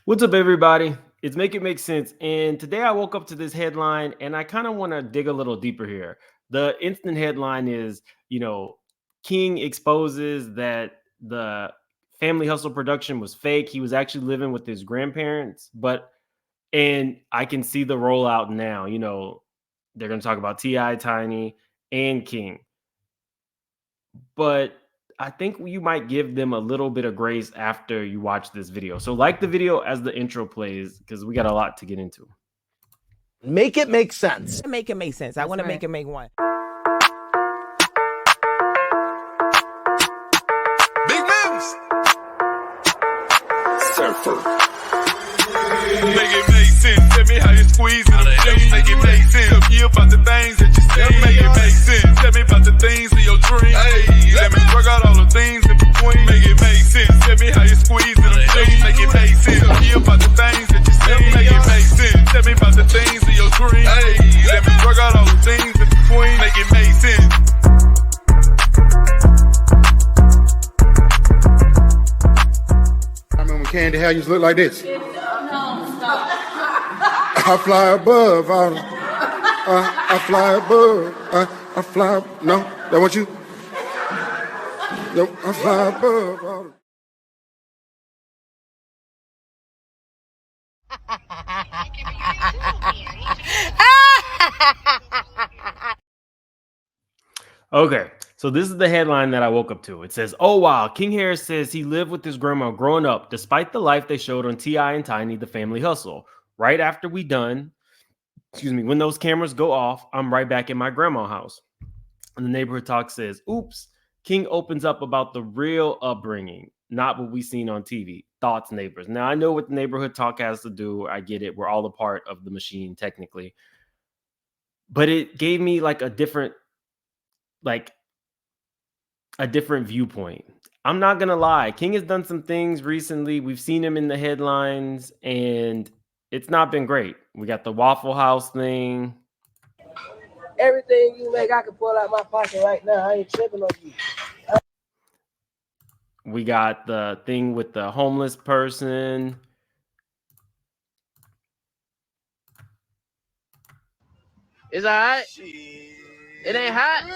What's up, everybody? It's Make It Make Sense. And today I woke up to this headline and I kind of want to dig a little deeper here. The instant headline is, King exposes that the Family Hustle production was fake. He was actually living with his grandparents, and I can see the rollout now. They're going to talk about T.I., Tiny, and King. But I think you might give them a little bit of grace after you watch this video. So like the video as the intro plays, because we got a lot to get into. Make it make sense. Make it make sense. I want to make it make one. Big moves. Surfer. Make it make sense. Tell me how you squeeze it. Make it make sense. Tell me about the things that you say. Make it make sense. Tell me about the things of your dreams. Hey, let me work out all the things in between. Make it make sense. Tell me how you squeeze it. Make it make sense. Tell me about the things that you say. Make it make sense. Tell me about the things of your dreams. Hey, let me work out all the things in between. Make it make sense. I remember when Candy Hair used to look like this. I fly above. I fly above. I fly. No, that want you? No, I fly above. Okay, so this is the headline that I woke up to. It says, "Oh wow, King Harris says he lived with his grandma growing up, despite the life they showed on T.I. and Tiny, the Family Hustle. Right after when those cameras go off, I'm right back in my grandma's house." And the neighborhood talk says, "Oops." King opens up about the real upbringing, not what we seen on TV. Thoughts, neighbors. Now I know what the neighborhood talk has to do. I get it. We're all a part of the machine, technically. But it gave me a different viewpoint. I'm not gonna lie. King has done some things recently. We've seen him in the headlines, and it's not been great. We got the Waffle House thing. Everything you make, I can pull out my pocket right now. I ain't tripping on you. We got the thing with the homeless person. It's all right. It ain't hot.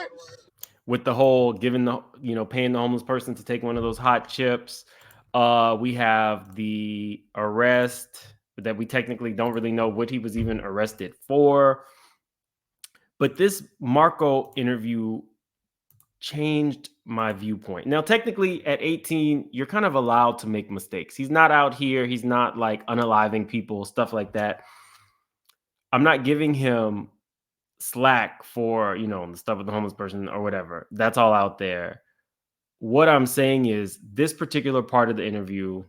With the whole paying the homeless person to take one of those hot chips. We have the arrest that we technically don't really know what he was even arrested for. But this Marco interview changed my viewpoint. Now, technically at 18, you're kind of allowed to make mistakes. He's not out here. He's not unaliving people, stuff like that. I'm not giving him slack for, the stuff with the homeless person or whatever. That's all out there. What I'm saying is this particular part of the interview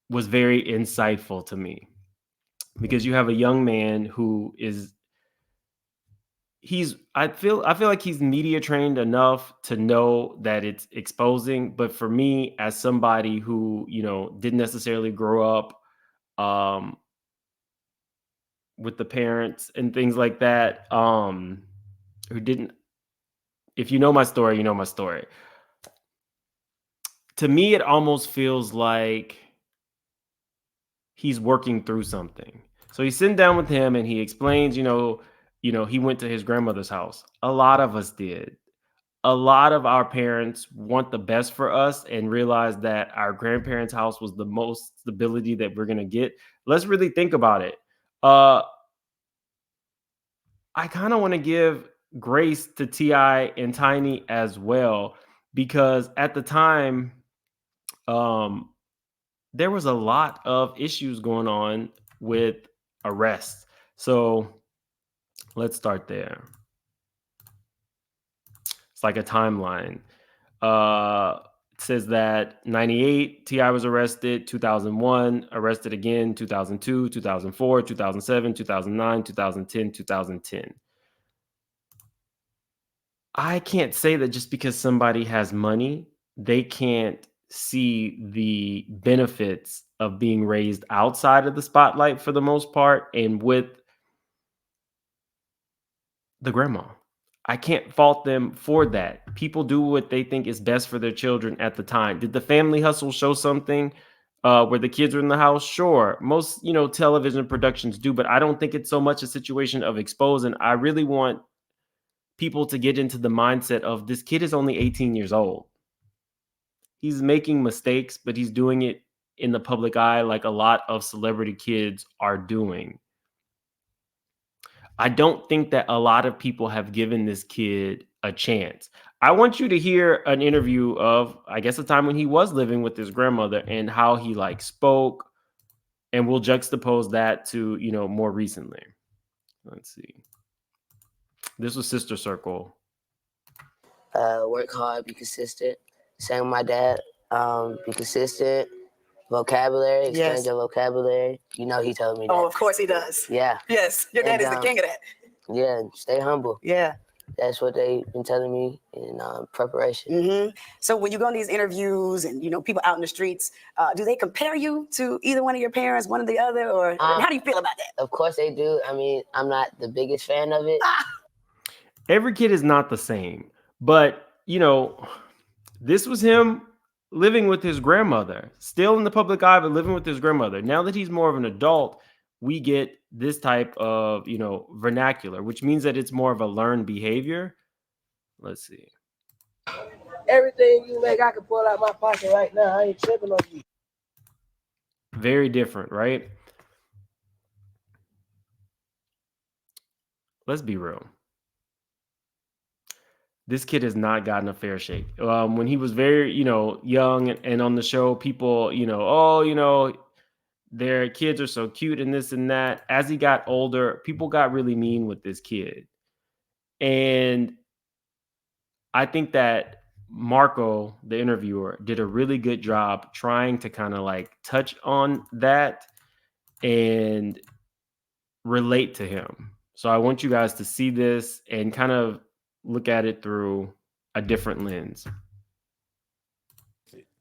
was very insightful to me, because you have a young man who I feel like he's media trained enough to know that it's exposing. But for me, as somebody who, didn't necessarily grow up with the parents and things like that, who didn't, if you know my story, you know my story. To me, it almost feels like he's working through something. So he's sitting down with him and he explains, he went to his grandmother's house. A lot of us did. A lot of our parents want the best for us and realize that our grandparents' house was the most stability that we're going to get. Let's really think about it. I kind of want to give grace to T.I. and Tiny as well, because at the time, there was a lot of issues going on with arrests. So let's start there. It's like a timeline. It says that 98, T.I. was arrested, 2001, arrested again, 2002, 2004, 2007, 2009, 2010, 2010. I can't say that just because somebody has money, they can't see the benefits of being raised outside of the spotlight for the most part, and with the grandma. I can't fault them for that. People do what they think is best for their children at the time. Did the Family Hustle show something? where the kids are in the house. Sure, most television productions do, but I don't think it's so much a situation of exposing. I really want people to get into the mindset of this kid is only 18 years old. He's making mistakes, but he's doing it in the public eye like a lot of celebrity kids are doing. I don't think that a lot of people have given this kid a chance. I want you to hear an interview of, I guess, a time when he was living with his grandmother and how he like spoke, and we'll juxtapose that to, more recently. Let's see. This was Sister Circle. Work hard, be consistent. Same with my dad. Be consistent. Vocabulary, expand your vocabulary. He told me that. Oh, of course he does. Yeah. Yes, your dad is the king of that. Yeah, stay humble. Yeah. That's what they've been telling me in preparation. Mm-hmm. So when you go on these interviews and, people out in the streets, do they compare you to either one of your parents, one or the other? Or how do you feel about that? Of course they do. I mean, I'm not the biggest fan of it. Every kid is not the same. But, this was him living with his grandmother, still in the public eye, but living with his grandmother. Now that he's more of an adult, we get this type of, vernacular, which means that it's more of a learned behavior. Let's see. Everything you make, I can pull out my pocket right now. I ain't tripping on you. Very different, right? Let's be real. This kid has not gotten a fair shake. When he was very, young and on the show, people, their kids are so cute and this and that. As he got older, people got really mean with this kid. And I think that Marco, the interviewer, did a really good job trying to kind of like touch on that and relate to him. So I want you guys to see this and kind of look at it through a different lens.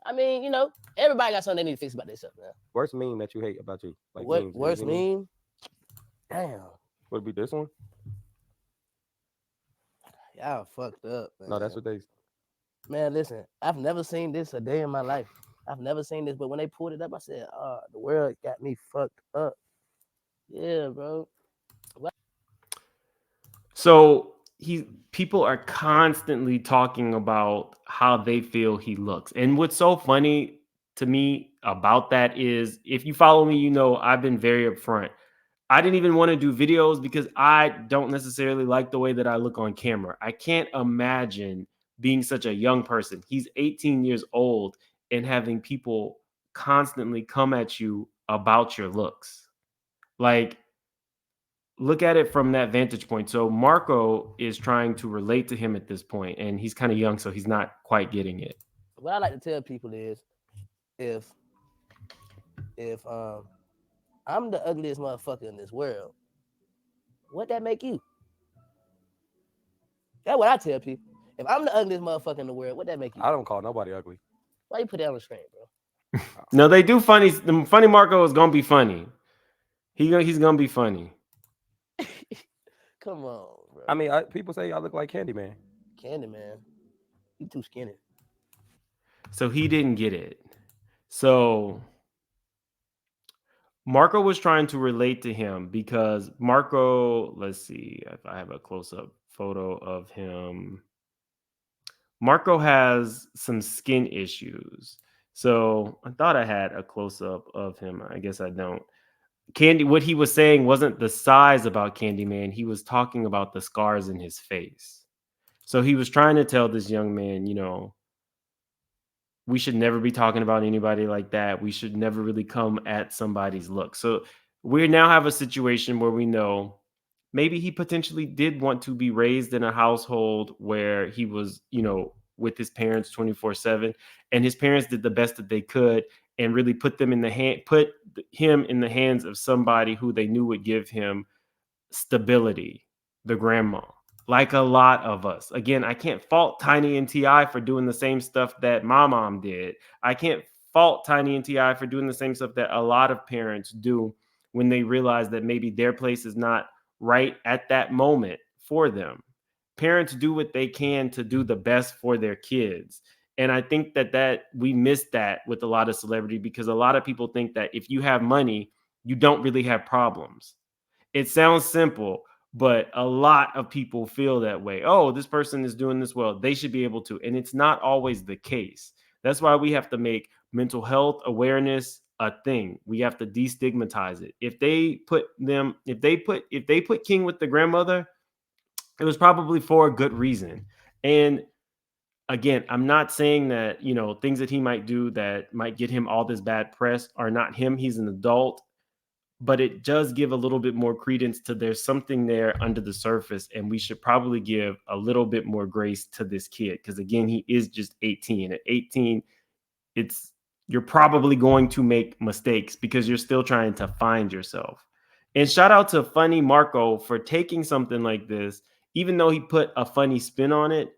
I mean, everybody got something they need to fix about themselves, man. Worst meme that you hate about you? Like What memes, worst meme? Damn. Would it be this one? Y'all fucked up, man. No, that's what they. Man, listen, I've never seen this a day in my life. I've never seen this, but when they pulled it up, I said, the world got me fucked up. Yeah, bro. What? So people are constantly talking about how they feel he looks. And what's so funny to me about that is, if you follow me, I've been very upfront. I didn't even want to do videos because I don't necessarily like the way that I look on camera. I can't imagine being such a young person. He's 18 years old and having people constantly come at you about your looks. Like, look at it from that vantage point. So Marco is trying to relate to him at this point, and he's kind of young, so he's not quite getting it. What I like to tell people is, if I'm the ugliest motherfucker in this world, what that make you? That's what I tell people. If I'm the ugliest motherfucker in the world, what that make you? I don't call nobody ugly. Why you put that on the screen, bro? No, they do funny. The funny Marco is gonna be funny. He's gonna be funny. Come on, bro. I mean, people say I look like Candyman. Candyman, you too skinny. So he didn't get it. So Marco was trying to relate to him because Marco, let's see if I have a close-up photo of him. Marco has some skin issues. So I thought I had a close-up of him. I guess I don't. What he was saying wasn't the size about Candyman. He was talking about the scars in his face. So he was trying to tell this young man, we should never be talking about anybody like that. We should never really come at somebody's look. So we now have a situation where we know maybe he potentially did want to be raised in a household where he was, with his parents 24/7, and his parents did the best that they could and really put him in the hands of somebody who they knew would give him stability, the grandma. Like a lot of us. Again, I can't fault Tiny and T.I. for doing the same stuff that my mom did. I can't fault Tiny and T.I. for doing the same stuff that a lot of parents do when they realize that maybe their place is not right at that moment for them. Parents do what they can to do the best for their kids. And I think that we miss that with a lot of celebrity, because a lot of people think that if you have money, you don't really have problems. It sounds simple, but a lot of people feel that way. Oh, this person is doing this well, they should be able to. And it's not always the case. That's why we have to make mental health awareness a thing. We have to destigmatize it. If they put King with the grandmother, it was probably for a good reason. And again, I'm not saying that, things that he might do that might get him all this bad press are not him. He's an adult, but it does give a little bit more credence to there's something there under the surface. And we should probably give a little bit more grace to this kid. Because again, he is just 18. At 18, you're probably going to make mistakes because you're still trying to find yourself. And shout out to Funny Marco for taking something like this, even though he put a funny spin on it.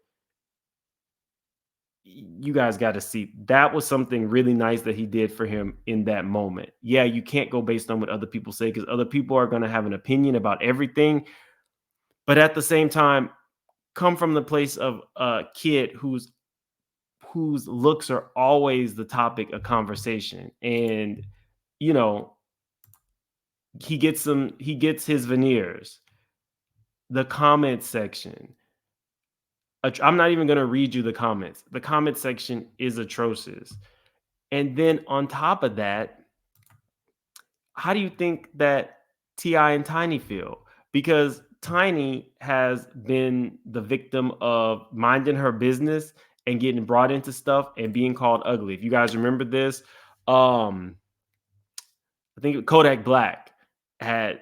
You guys got to see that was something really nice that he did for him in that moment. Yeah, you can't go based on what other people say, because other people are going to have an opinion about everything. But at the same time, come from the place of a kid whose looks are always the topic of conversation. And he gets his veneers, the comment section. I'm not even going to read you the comments. The comment section is atrocious. And then on top of that, how do you think that T.I. and Tiny feel? Because Tiny has been the victim of minding her business and getting brought into stuff and being called ugly. If you guys remember this, I think Kodak Black had,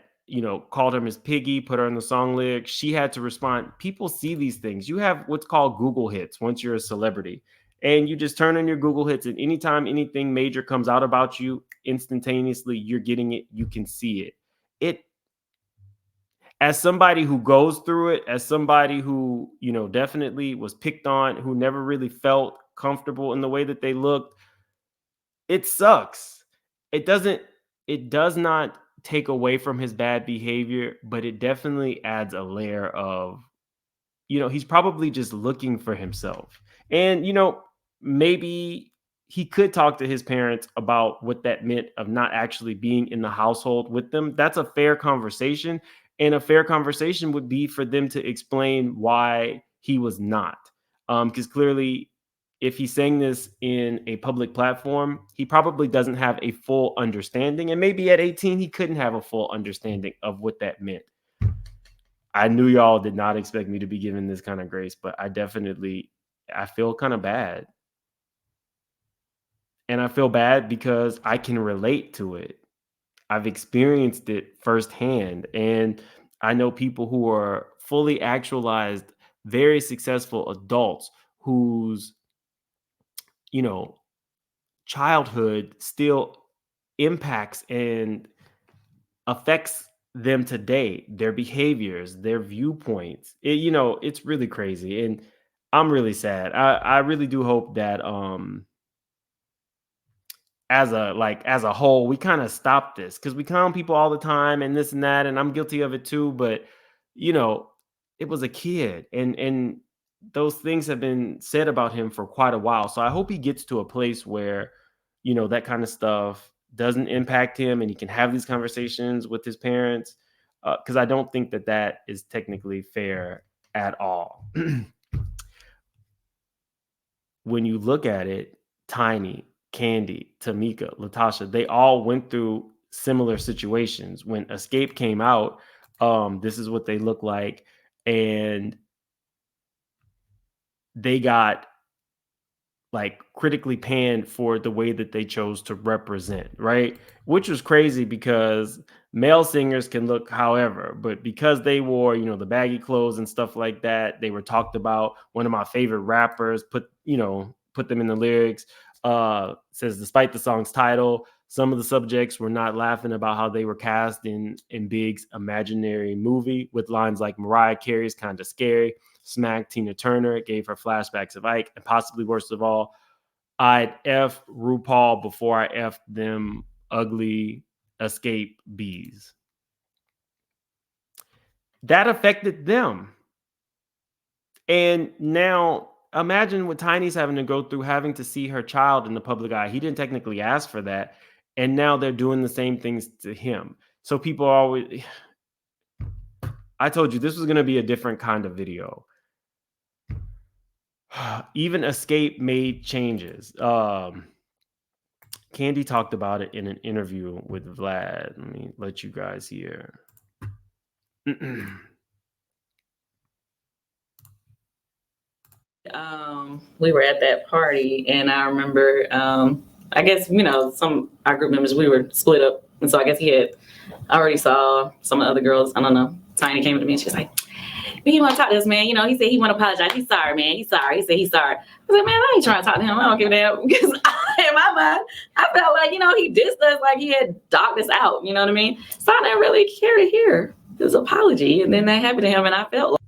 called her Miss Piggy, put her in the song lyrics. She had to respond. People see these things. You have what's called Google hits once you're a celebrity. And you just turn on your Google hits, and anytime anything major comes out about you, instantaneously you're getting it. You can see it. As somebody who goes through it, as somebody who, definitely was picked on, who never really felt comfortable in the way that they looked, it sucks. It does not take away from his bad behavior, but it definitely adds a layer of, he's probably just looking for himself. And, maybe he could talk to his parents about what that meant of not actually being in the household with them. That's a fair conversation. And a fair conversation would be for them to explain why he was not. Because clearly, if he's saying this in a public platform, he probably doesn't have a full understanding. And maybe at 18, he couldn't have a full understanding of what that meant. I knew y'all did not expect me to be given this kind of grace, but I feel kind of bad. And I feel bad because I can relate to it. I've experienced it firsthand. And I know people who are fully actualized, very successful adults whose, childhood still impacts and affects them today, their behaviors, their viewpoints. It's really crazy. And I'm really sad. I really do hope that as a whole, we kind of stop this, because we clown people all the time and this and that, and I'm guilty of it too. But it was a kid, and those things have been said about him for quite a while. So I hope he gets to a place where that kind of stuff doesn't impact him, and he can have these conversations with his parents, because I don't think that is technically fair at all. When you look at it, Tiny, Candy, Tamika, Latocha, they all went through similar situations. When Escape came out, this is what they look like. And they got critically panned for the way that they chose to represent, right? Which was crazy, because male singers can look however, but because they wore, the baggy clothes and stuff like that, they were talked about. One of my favorite rappers put them in the lyrics, says, despite the song's title, some of the subjects were not laughing about how they were cast in Big's imaginary movie, with lines like Mariah Carey's Kinda Scary, smacked Tina Turner, gave her flashbacks of Ike, and possibly worst of all, I'd F RuPaul before I F them ugly Escape bees. That affected them. And now imagine what Tiny's having to go through, having to see her child in the public eye. He didn't technically ask for that, and now they're doing the same things to him. So people are always. I told you this was going to be a different kind of video. Even Escape made changes. Candy talked about it in an interview with Vlad. Let me let you guys hear. We were at that party, and I remember, I guess, some our group members, we were split up, and so I guess I already saw some of the other girls. I don't know. Tiny came to me and she was like, "He want to talk to this man. He said he want to apologize. He's sorry, man. He's sorry." He said he's sorry. I was like, "Man, I ain't trying to talk to him. I don't give a damn." Because in my mind, I felt like, he dissed us, like he had dogged us out. You know what I mean? So I didn't really care to hear his apology. And then that happened to him, and I felt like.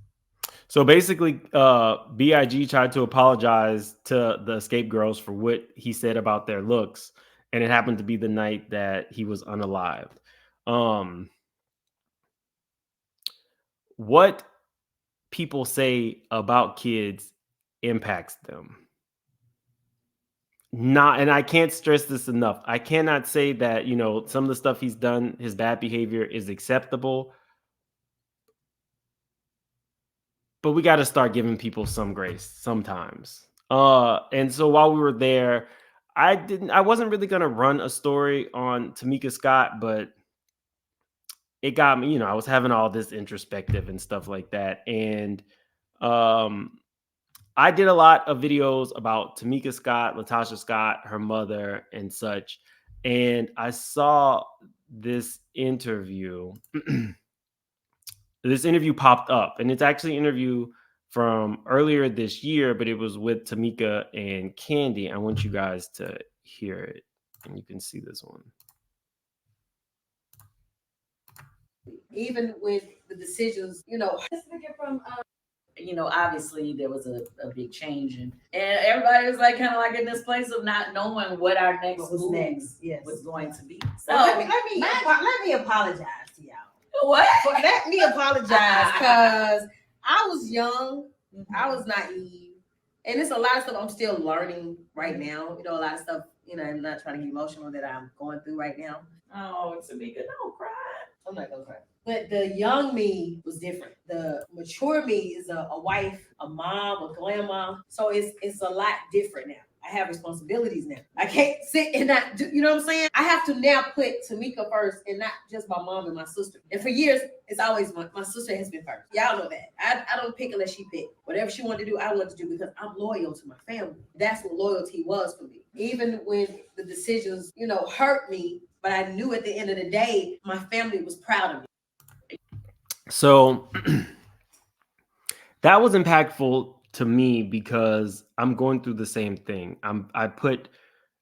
So basically, B.I.G. tried to apologize to the Escape girls for what he said about their looks, and it happened to be the night that he was unalived. What people say about kids impacts them. And I can't stress this enough. I cannot say that, some of the stuff he's done, his bad behavior is acceptable. But we got to start giving people some grace sometimes. And so while we were there, I wasn't really going to run a story on Tamika Scott, but it got me, I was having all this introspective and stuff like that. And I did a lot of videos about Tamika Scott, Latocha Scott, her mother, and such. And I saw this interview. This interview popped up, and it's actually an interview from earlier this year, but it was with Tamika and Candy. I want you guys to hear it, and you can see this one. Even with the decisions, from obviously there was a big change, and everybody was like kind of like in this place of not knowing what our next move was going to be. So let me apologize to y'all. What? Let me apologize because I was young, I was naive, and it's a lot of stuff I'm still learning right now. A lot of stuff, I'm not trying to get emotional that I'm going through right now. Oh, Tamika, don't cry. I'm not gonna cry. But the young me was different. The mature me is a wife, a mom, a grandma. So it's a lot different now. I have responsibilities now. I can't sit and not do, you know what I'm saying? I have to now put Tamika first and not just my mom and my sister. And for years, it's always my sister has been first. Y'all know that. I don't pick unless she pick. Whatever she wanted to do, I want to do because I'm loyal to my family. That's what loyalty was for me. Even when the decisions, hurt me, but I knew at the end of the day, my family was proud of me. So that was impactful to me because I'm going through the same thing. I put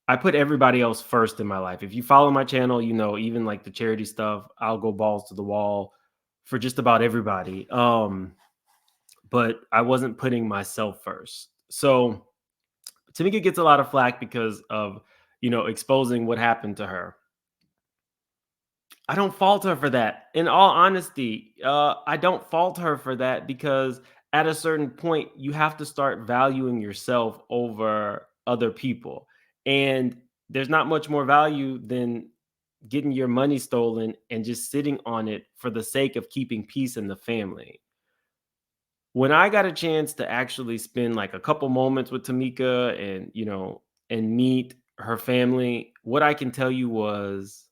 everybody else first in my life. If you follow my channel, even like the charity stuff, I'll go balls to the wall for just about everybody. But I wasn't putting myself first. So Tamika gets a lot of flack because of, exposing what happened to her. I don't fault her for that. In all honesty, I don't fault her for that because at a certain point, you have to start valuing yourself over other people. And there's not much more value than getting your money stolen and just sitting on it for the sake of keeping peace in the family. When I got a chance to actually spend like a couple moments with Tamika and, and meet her family, what I can tell you was,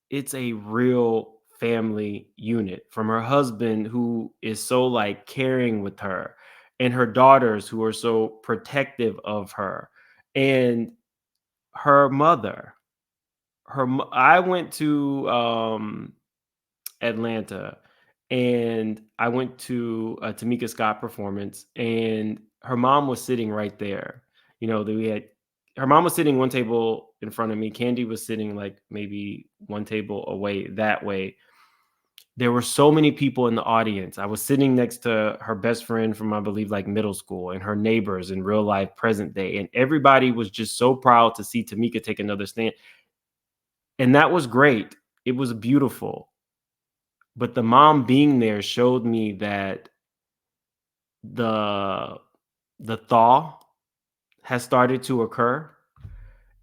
it's a real family unit, from her husband, who is so like caring with her, and her daughters, who are so protective of her, and her mother. I went to Atlanta, and I went to a Tamika Scott performance, and her mom was sitting right there. Her mom was sitting one table in front of me. Candy was sitting like maybe one table away that way. There were so many people in the audience. I was sitting next to her best friend from, I believe, like middle school, and her neighbors in real life, present day. And everybody was just so proud to see Tamika take another stand. And that was great. It was beautiful. But the mom being there showed me that the the thaw has started to occur.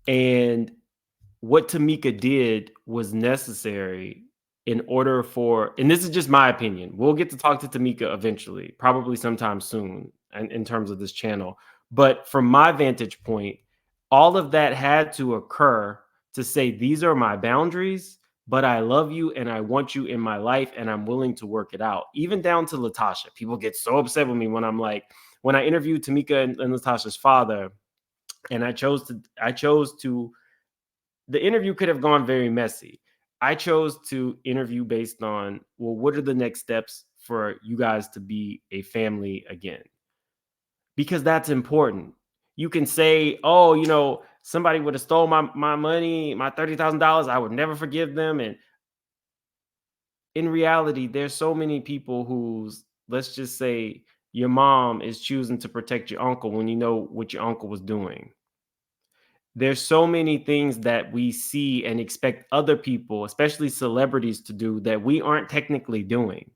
And what Tamika did was necessary in order for, and this is just my opinion. We'll get to talk to Tamika eventually, probably sometime soon, in terms of this channel. But from my vantage point, all of that had to occur to say, these are my boundaries, but I love you and I want you in my life and I'm willing to work it out. Even down to Latocha. People get so upset with me when I'm like, when I interviewed Tamika and Latocha's father, and I chose to, the interview could have gone very messy. I chose to interview based on, well, what are the next steps for you guys to be a family again? Because that's important. You can say, oh, somebody would have stole my money, my $30,000. I would never forgive them. And in reality, there's so many people who's, let's just say, your mom is choosing to protect your uncle when you know what your uncle was doing. There's so many things that we see and expect other people, especially celebrities, to do that we aren't technically doing.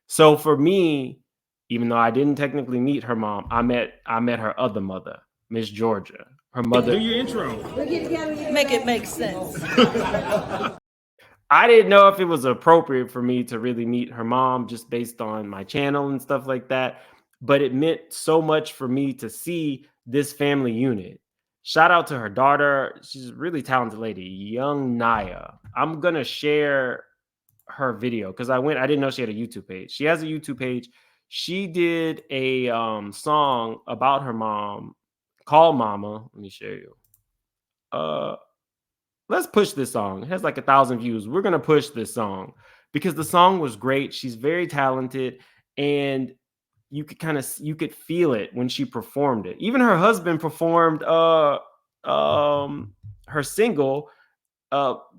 So for me, even though I didn't technically meet her mom, I met her other mother, Miss Georgia. Her mother. Do your intro. Make it make sense. I didn't know if it was appropriate for me to really meet her mom just based on my channel and stuff like that. But it meant so much for me to see this family unit. Shout out to her daughter. She's a really talented lady, young Naya. I'm going to share her video because I didn't know she had a YouTube page. She has a YouTube page. She did a song about her mom called Mama. Let me show you. Let's push this song. It has like 1,000 views. We're going to push this song because the song was great. She's very talented and you could feel it when she performed it. Even her husband performed her single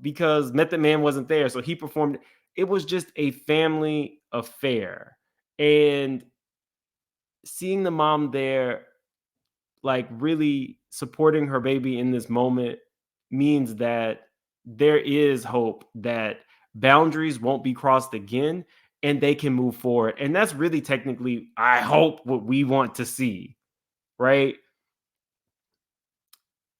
because Method Man wasn't there. So he performed. It was just a family affair. And seeing the mom there, like really supporting her baby in this moment means that there is hope that boundaries won't be crossed again and they can move forward. And that's really technically, I hope, what we want to see, right?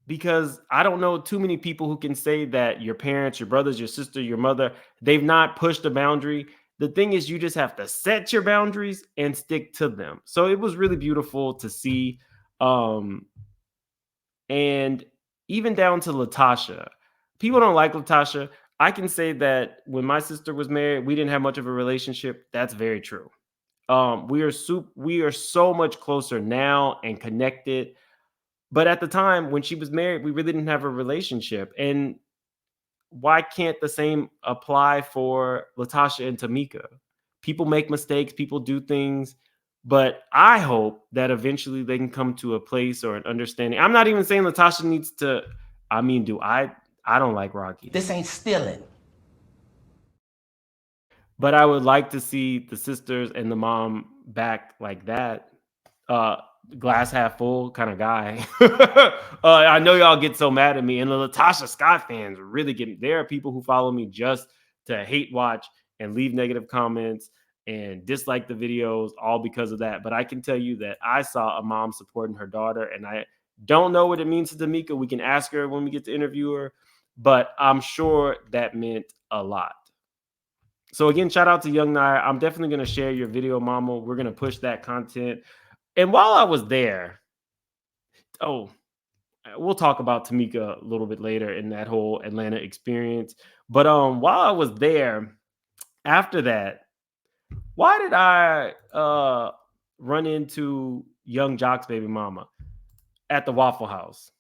Because I don't know too many people who can say that your parents, your brothers, your sister, your mother, they've not pushed a boundary. The thing is, you just have to set your boundaries and stick to them. So it was really beautiful to see. And even down to Latocha. People don't like Latocha. I can say that when my sister was married, we didn't have much of a relationship. That's very true. We are so much closer now and connected. But at the time when she was married, we really didn't have a relationship. And why can't the same apply for Latocha and Tamika? People make mistakes, people do things, but I hope that eventually they can come to a place or an understanding. I'm not even saying Latocha needs to, I don't like Rocky. This ain't stealing. But I would like to see the sisters and the mom back like that. Glass half full kind of guy. I know y'all get so mad at me, and the Latocha Scott fans really get. There are people who follow me just to hate watch and leave negative comments and dislike the videos, all because of that. But I can tell you that I saw a mom supporting her daughter, and I don't know what it means to Tamika. We can ask her when we get to interview her, but I'm sure that meant a lot. So again, shout out to Young Naya. I'm definitely going to share your video, Mama. We're going to push that content. And while I was there, we'll talk about Tamika a little bit later in that whole Atlanta experience. But while I was there, after that, why did I run into Young Jock's baby mama at the Waffle House?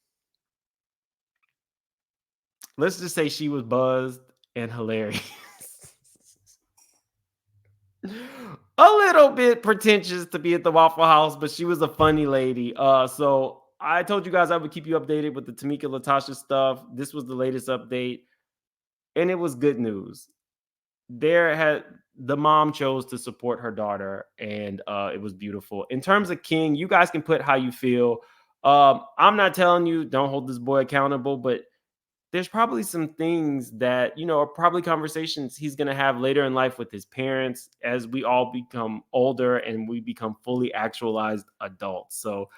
Let's just say she was buzzed and hilarious. A little bit pretentious to be at the Waffle House, but she was a funny lady. So I told you guys I would keep you updated with the Tamika Latocha stuff. This was the latest update, and it was good news. The mom chose to support her daughter, and it was beautiful. In terms of King, you guys can put how you feel. I'm not telling you don't hold this boy accountable, but there's probably some things that, are probably conversations he's going to have later in life with his parents as we all become older and we become fully actualized adults. So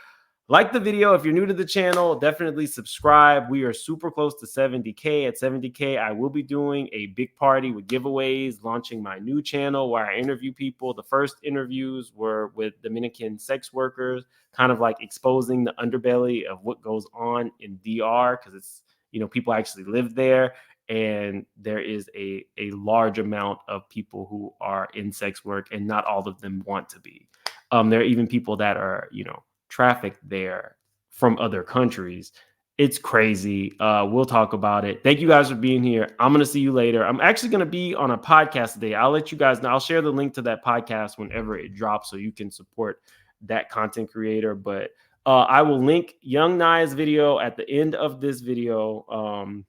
like the video. If you're new to the channel, definitely subscribe. We are super close to 70K. At 70K, I will be doing a big party with giveaways, launching my new channel where I interview people. The first interviews were with Dominican sex workers, kind of like exposing the underbelly of what goes on in DR, because it's, people actually live there. And there is a large amount of people who are in sex work, and not all of them want to be. There are even people that are, trafficked there from other countries. It's crazy. We'll talk about it. Thank you guys for being here. I'm going to see you later. I'm actually going to be on a podcast today. I'll let you guys know. I'll share the link to that podcast whenever it drops so you can support that content creator. But I will link Young Nai's video at the end of this video.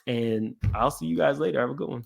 And I'll see you guys later. Have a good one.